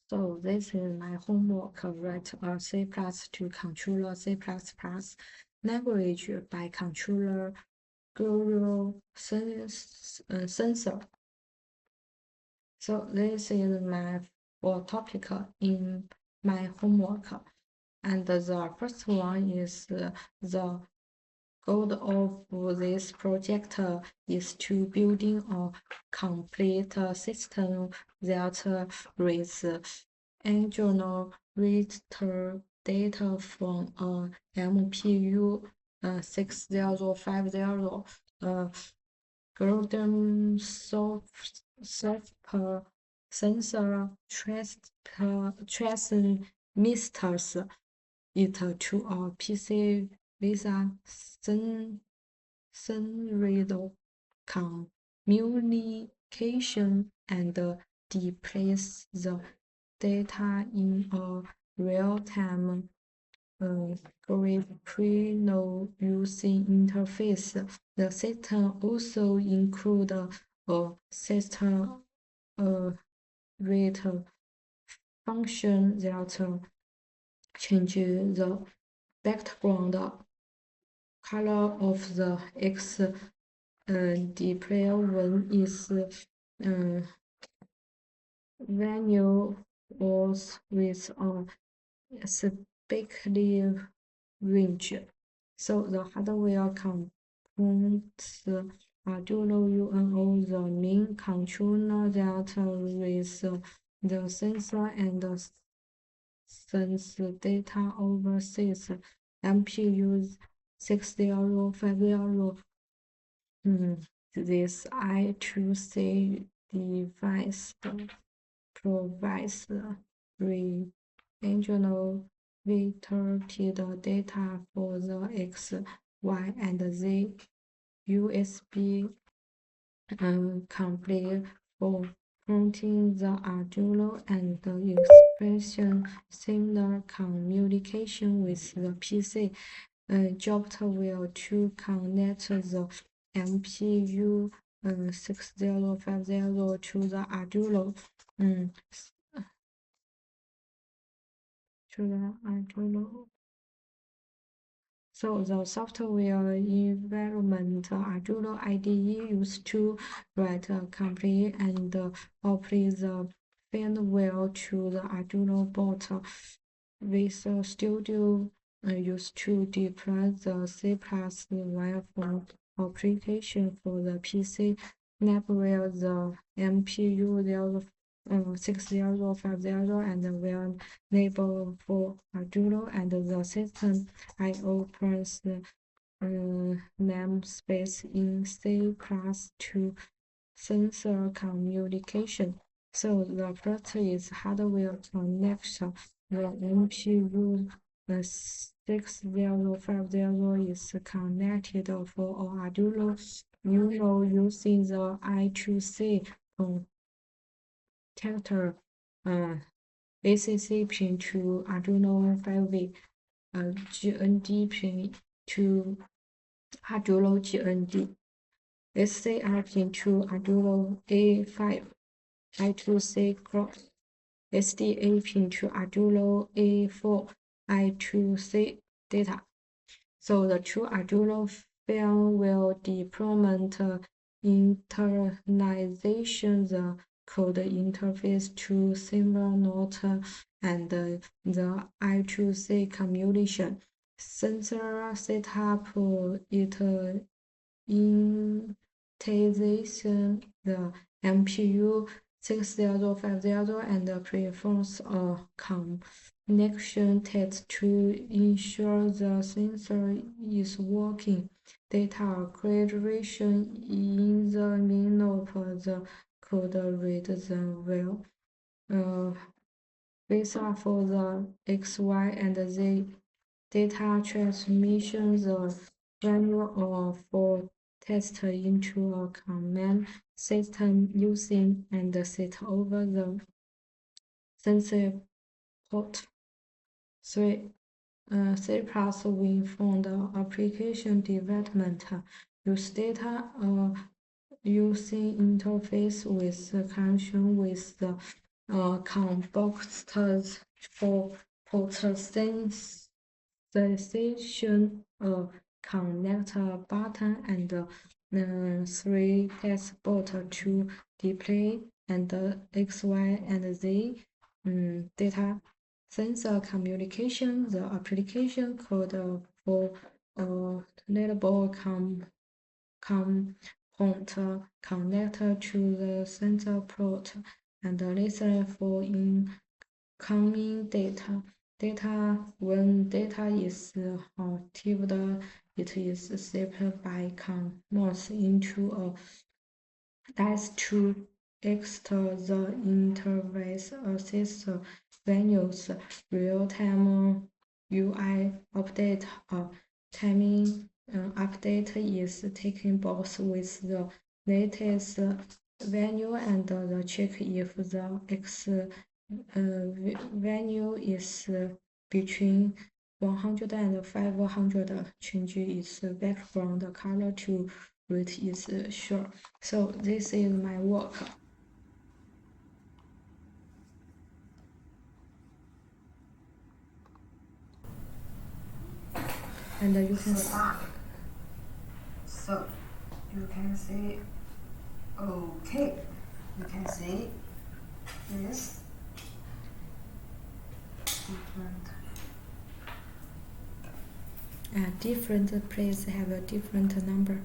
So this is my homework. Write a C++ controller C++ language by controller Gyro sensor. So this is my four topic in my homework. And the first one is the goal of this project is to building a complete system that reads original register data from a MPU 6050 golden soft sensor transmits it to a PC with a serial communication and displays the data in a real-time graphical user interface. The system also includes a system rate function that changes the background color of the X display when its value was with a specific range. So the hardware components Arduino UNO, the main controller that reads the sensor and sends data overseas. MPU 6050. This H2-2 device provides regional vectored data for the X, Y, and Z USB complete for printing the Arduino and the expression similar communication with the PC. Job will to connect the MPU 6050 to the Arduino. So the software environment Arduino IDE used to write, complete, and operate the firmware to the Arduino board. Visual Studio used to deploy the C++ wireframe application for the PC. Enable the MPU 6050 and will enable for Arduino and the system I/O plus namespace in C+ to sensor communication. So the first is hardware connection. The MPU 6050 is connected for Arduino Uno using the I2C contactor ACC pin to Arduino 5V, GND pin to Arduino GND, SCR pin to Arduino A5, I2C cross, SDA pin to Arduino A4, I2C data. So the two Arduino firmware deployment internalization the code interface to similar node and the I2C communication. Sensor setup it initialization the MPU 6050 and performs a connection test to ensure the sensor is working. Data creation in the middle of the code read the well. Visa for the X, Y, and Z data transmission the value for test into a command system using and set over the sensor port. 3. C+ we found application development use data using interface with connection with the combustors for post-sensation, a connector button, and 3 dashboard to display and X, Y, and Z data. Sensor communication, the application code for readable component connected to the sensor port and listen for incoming data. When data is received, it is saved by converts into a dice to extract the interface assist venues real-time UI update. Timing update is taken both with the latest venue and the check if the X venue is between 100 and 500. Change its background color to red is sure. So this is my work. And you can so you can see, okay, you can see this different place have a different number.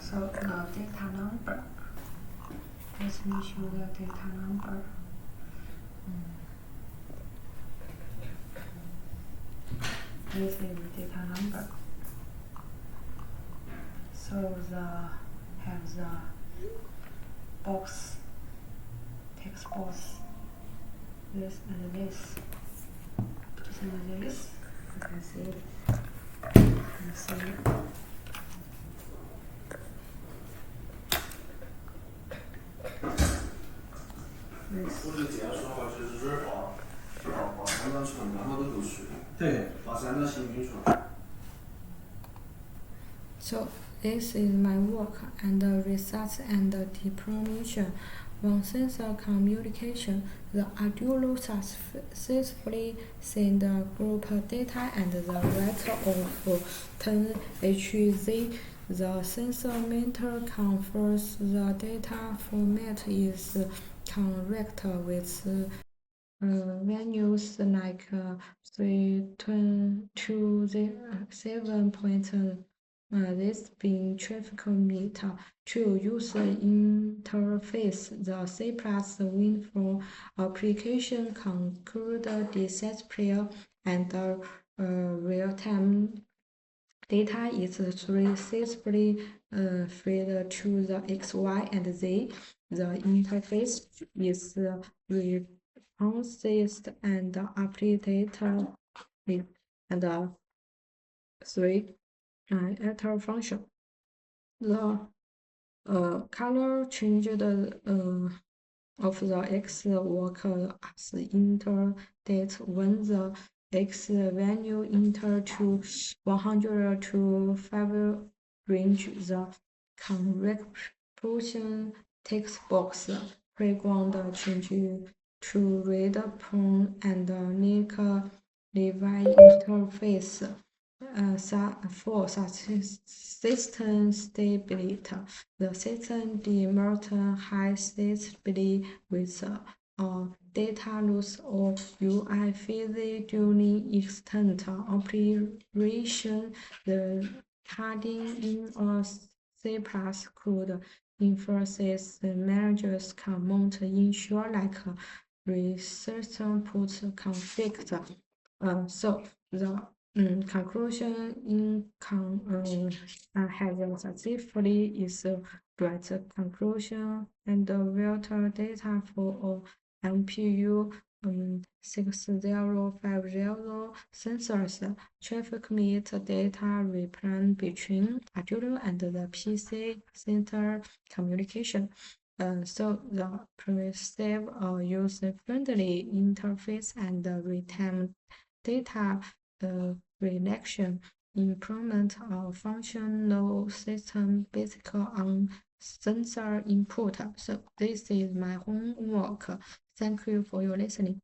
So the data number, let me show the data number. This is the data number. So have the box, text box, this and this. And this, you can see.我是这样说的话，就是这儿把三张出来，然后都读书。对，把三张新拼出来。So this is my work and research and deployment. One sensor communication, the Arduino successfully send group data and the rate of 10 Hz. The sensor meter confirms the data format is correct with values like 3.27. This being traffic meter to user interface. The C+ win for application conclude display and real-time data is successfully fed to the X, Y, and Z. The interface is responsive and updated and 3 iter function. The color change of the X work as interdate when the X value enter to 100 to 5 range. The correction text box background change to red prone and Nick Levi interface. For system stability, the system demonstrates high stability with data loss or UI phase during extent operation. The coding in a C+ code interface managers command ensure like researcher puts conflict. So the conclusion in has successfully is right conclusion and filter data for MPU 6050 sensors. Traffic meet data return between Arduino and the PC center communication. So the pervasive user-friendly interface and real-time data reduction improvement of functional system based on sensor input. So this is my homework. Thank you for your listening.